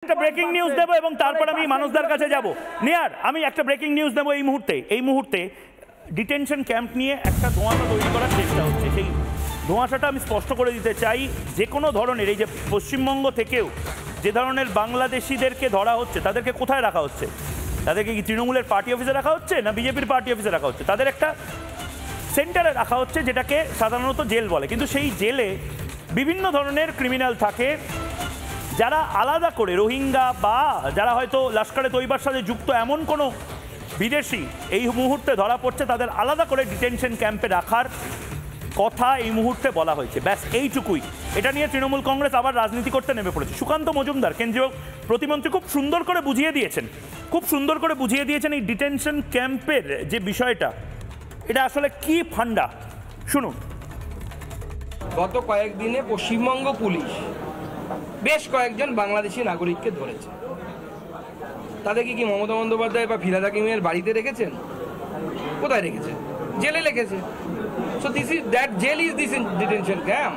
একটা breaking news দেবো এবং তারপর আমি মানুষদের কাছে যাব। নিয়ার, আমি একটা ব্রেকিং নিউজ দেবো এই মুহূর্তে ডিটেনশন ক্যাম্প নিয়ে একটা ধোঁয়াশা তৈরি করার চেষ্টা হচ্ছে। সেই ধোঁয়াশাটা আমি স্পষ্ট করে দিতে চাই, যে কোনো ধরনের এই যে পশ্চিমবঙ্গ থেকেও যে ধরনের বাংলাদেশিদেরকে ধরা হচ্ছে তাদেরকে কোথায় রাখা হচ্ছে? তাদেরকে কি তৃণমূলের পার্টি অফিসে রাখা হচ্ছে না বিজেপির পার্টি অফিসে রাখা হচ্ছে? তাদের একটা সেন্টারে রাখা হচ্ছে যেটাকে সাধারণত জেল বলে, কিন্তু সেই জেলে বিভিন্ন ধরনের ক্রিমিনাল থাকে যারা আলাদা করে রোহিঙ্গা বা যারা হয়তো লস্করে তৈবার সাথে যুক্ত এমন কোনো বিদেশি এই মুহূর্তে ধরা পড়ছে, তাদের আলাদা করে ডিটেনশন ক্যাম্পে রাখার কথা এই মুহূর্তে বলা হয়েছে। ব্যাস এইটুকুই। এটা নিয়ে তৃণমূল কংগ্রেস আবার রাজনীতি করতে নেমে পড়েছে। সুকান্ত মজুমদার কেন্দ্রীয় প্রতিমন্ত্রী খুব সুন্দর করে বুঝিয়ে দিয়েছেন এই ডিটেনশন ক্যাম্পের যে বিষয়টা, এটা আসলে কি ফান্ডা। শুনুন। গত কয়েকদিনে পশ্চিমবঙ্গ পুলিশ বেশ কয়েকজন বাংলাদেশি নাগরিককে ধরেছে। তাদেরকে কি মমতা বন্দ্যোপাধ্যায় বা ফিরহাদ হাকিমের বাড়িতে রেখেছেন? কোথায় রেখেছেন? জেলে রেখেছে। So this is that jail is this detention camp.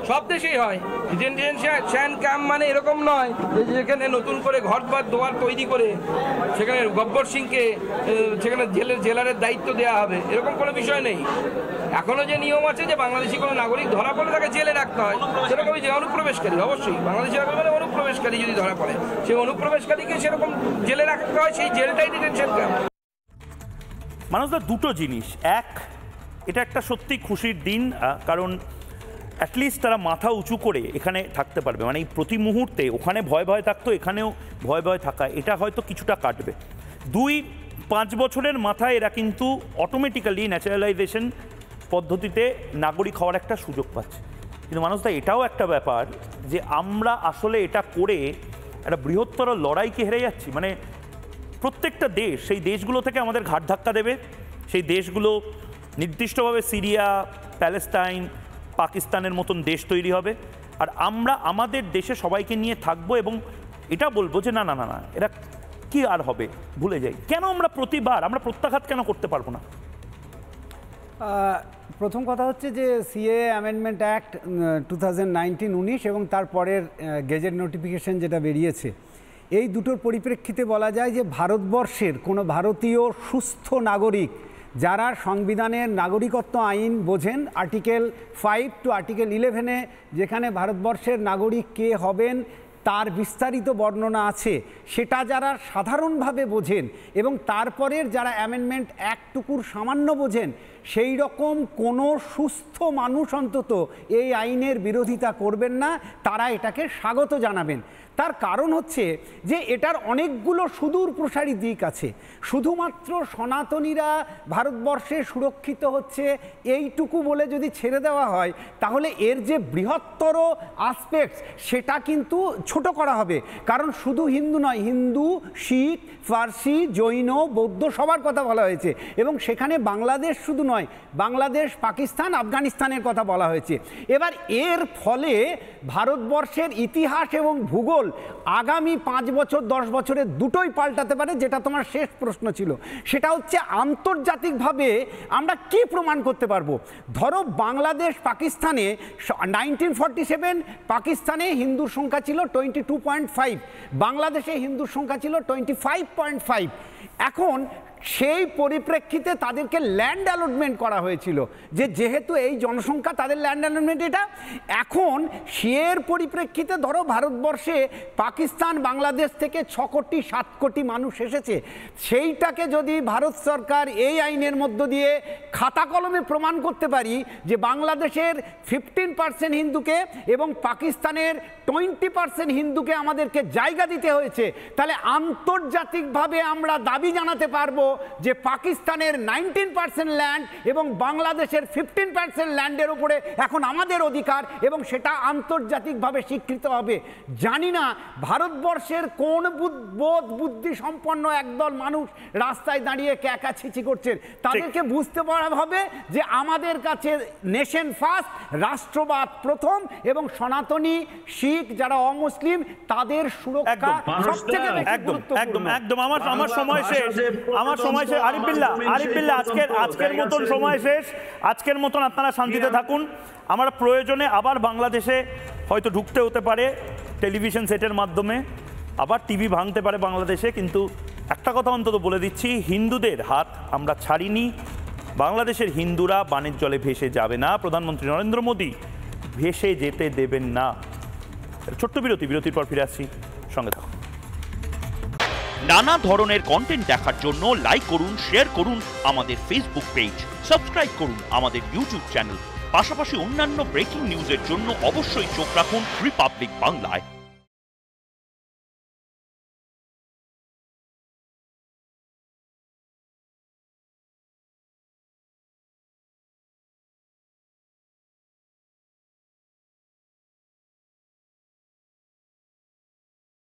সব দেশেই হয় ডিটেনশন ক্যাম্প, মানে এরকম নয় যে যেখানে নতুন করে ঘর বা দোয়ার তৈরি করে সেখানে গব্বর সিংকে সেখানে জেলারের দায়িত্ব দেওয়া হবে, এরকম কোনো বিষয় নেই। এখনো যে নিয়ম আছে যে বাংলাদেশি কোনো নাগরিক ধরা পড়লে তাকে জেলে রাখতে হয়, সেরকমই যে অনুপ্রবেশকারী, অবশ্যই বাংলাদেশি নাগরিক মানে অনুপ্রবেশকারী যদি ধরা পড়ে সেই অনুপ্রবেশকারীকে সেরকম জেলে রাখতে হয়, সেই জেলটাই ডিটেনশন ক্যাম্প। মানুষদের দুটো জিনিস, এক, এটা একটা সত্যি খুশির দিন, কারণ অ্যাটলিস্ট তারা মাথা উঁচু করে এখানে থাকতে পারবে। মানে এই প্রতি মুহূর্তে ওখানে ভয় থাকতো, এখানেও ভয় থাকা, এটা হয়তো কিছুটা কাটবে। 2-5 বছরের মাথায় এরা কিন্তু অটোমেটিক্যালি ন্যাচারালাইজেশন পদ্ধতিতে নাগরিক হওয়ার একটা সুযোগ পাচ্ছে। কিন্তু মানুষদা এটাও একটা ব্যাপার যে আমরা আসলে এটা করে একটা বৃহত্তর লড়াইকে হেরে যাচ্ছি। মানে প্রত্যেকটা দেশ, সেই দেশগুলো থেকে আমাদের ঘাট ধাক্কা দেবে। সেই দেশগুলো নির্দিষ্টভাবে সিরিয়া, প্যালেস্টাইন, পাকিস্তানের মতন দেশ তৈরি হবে, আর আমরা আমাদের দেশে সবাইকে নিয়ে থাকবো এবং এটা বলবো যে না না না না এরা কি আর হবে, ভুলে যাই। কেন আমরা প্রতিবার আমরা প্রত্যাঘাত কেন করতে পারবো না? প্রথম কথা হচ্ছে যে সিএ অ্যামেন্ডমেন্ট অ্যাক্ট 2019 এবং তারপরের গেজেট নোটিফিকেশন যেটা বেরিয়েছে, এই দুটোর পরিপ্রেক্ষিতে বলা যায় যে ভারতবর্ষের কোনো ভারতীয় সুস্থ নাগরিক যারা সংবিধানের নাগরিকত্ব আইন বোঝেন, আর্টিকেল 5 টু আর্টিকেল 11-এ যেখানে ভারতবর্ষের নাগরিক কে হবেন তার বিস্তারিত বর্ণনা আছে, সেটা যারা সাধারণভাবে বোঝেন এবং তারপরের যারা অ্যামেন্ডমেন্ট অ্যাক্টটুকুর সামান্য বোঝেন, সেই রকম কোনো সুস্থ মানুষ অন্তত এই আইনের বিরোধিতা করবেন না, তারা এটাকে স্বাগত জানাবেন। তার কারণ হচ্ছে যে এটার অনেকগুলো সুদূর প্রসারী দিক আছে। শুধুমাত্র সনাতনীরা ভারতবর্ষে সুরক্ষিত হচ্ছে এইটুকু বলে যদি ছেড়ে দেওয়া হয়, তাহলে এর যে বৃহত্তর আসপেক্টস সেটা কিন্তু ছোট করা হবে। কারণ শুধু হিন্দু নয়, হিন্দু, শিখ, ফার্সি, জৈন, বৌদ্ধ সবার কথা বলা হয়েছে এবং সেখানে বাংলাদেশ শুধু নয়, বাংলাদেশ, পাকিস্তান, আফগানিস্তানের কথা বলা হয়েছে। এবার এর ফলে ভারতবর্ষের ইতিহাস এবং ভূগোল আগামী 5 বছর 10 বছরে দুটোই পাল্টাতে পারে। যেটা তোমার শেষ প্রশ্ন ছিল, সেটা হচ্ছে আন্তর্জাতিকভাবে আমরা কি প্রমাণ করতে পারবো। ধরো বাংলাদেশ, পাকিস্তানে 1947 পাকিস্তানে হিন্দুর সংখ্যা ছিল 22.5, বাংলাদেশে হিন্দুর সংখ্যা ছিল 25.5। এখন সেই পরিপ্রেক্ষিতে তাদেরকে ল্যান্ড অ্যালটমেন্ট করা হয়েছিল, যে যেহেতু এই জনসংখ্যা তাদের ল্যান্ড অ্যালটমেন্ট এটা। এখন সের পরিপ্রেক্ষিতে ধরো ভারতবর্ষে পাকিস্তান, বাংলাদেশ থেকে 6 কোটি 7 কোটি মানুষ এসেছে, সেইটাকে যদি ভারত সরকার এই আইনের মধ্য দিয়ে খাতা কলমে প্রমাণ করতে পারি যে বাংলাদেশের 15% হিন্দুকে এবং পাকিস্তানের 20% হিন্দুকে আমাদেরকে জায়গা দিতে হয়েছে, তাহলে আন্তর্জাতিকভাবে আমরা দাবি জানাতে পারবো যে পাকিস্তানের 19% ল্যান্ড এবং বাংলাদেশের 15% ল্যান্ডের উপরে এখন আমাদের অধিকার এবং সেটা আন্তর্জাতিকভাবে স্বীকৃত হবে। জানি না ভারতবর্ষের কোন বোধ বুদ্ধি সম্পন্ন একদল মানুষ রাস্তায় দাঁড়িয়ে ক্যাকাছিচি করছেন, তাদেরকে বুঝতে পারা হবে যে আমাদের কাছে নেশন ফার্স্ট, রাষ্ট্রবাদ প্রথম এবং সনাতনী, শিখ যারা অমুসলিম তাদের সুরক্ষা সবথেকে বেশি গুরুত্বপূর্ণ। একদম একদম আমার সময় শেষ, আরিফ বিল্লাহ আজকের মতন সময় শেষ। আজকের মতন আপনারা শান্তিতে থাকুন। আমার প্রয়োজনে আবার বাংলাদেশে হয়তো ঢুকতে হতে পারে। টেলিভিশন সেটের মাধ্যমে, আবার টিভি ভাঙতে পারে বাংলাদেশে। কিন্তু একটা কথা অন্তত বলে দিচ্ছি, হিন্দুদের হাত আমরা ছাড়িনি। বাংলাদেশের হিন্দুরা বানের জলে ভেসে যাবে না, প্রধানমন্ত্রী নরেন্দ্র মোদী ভেসে যেতে দেবেন না। ছোট্ট বিরতির পর ফিরে আসছি, সঙ্গে থাকুন। নানা ধরনের কন্টেন্ট দেখার জন্য লাইক করুন, শেয়ার করুন আমাদের ফেসবুক পেজ, সাবস্ক্রাইব করুন আমাদের ইউটিউব চ্যানেল। পাশাপাশি অন্যান্য ব্রেকিং নিউজের জন্য অবশ্যই চোখ রাখুন রিপাবলিক বাংলায়।